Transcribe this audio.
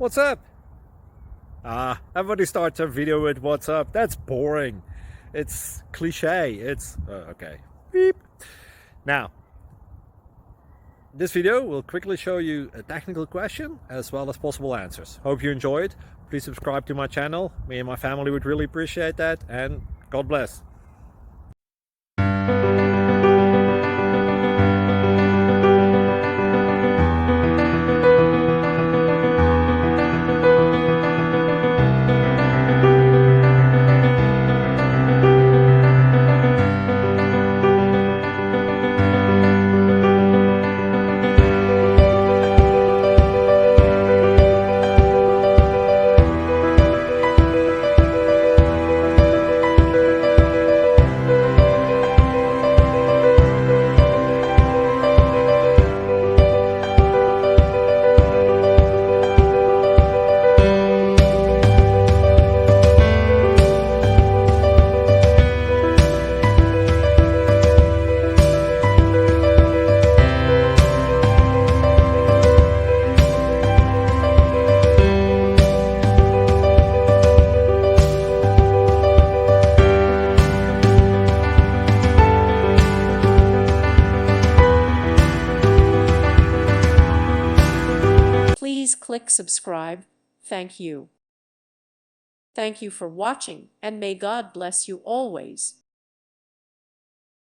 What's up? Everybody starts a video with what's up. That's boring. It's cliche. It's okay. Beep. Now, this video will quickly show you a technical question as well as possible answers. Hope you enjoy it. Please subscribe to my channel. Me and my family would really appreciate that, and God bless. Please click subscribe. Thank you. Thank you for watching, and may God bless you always.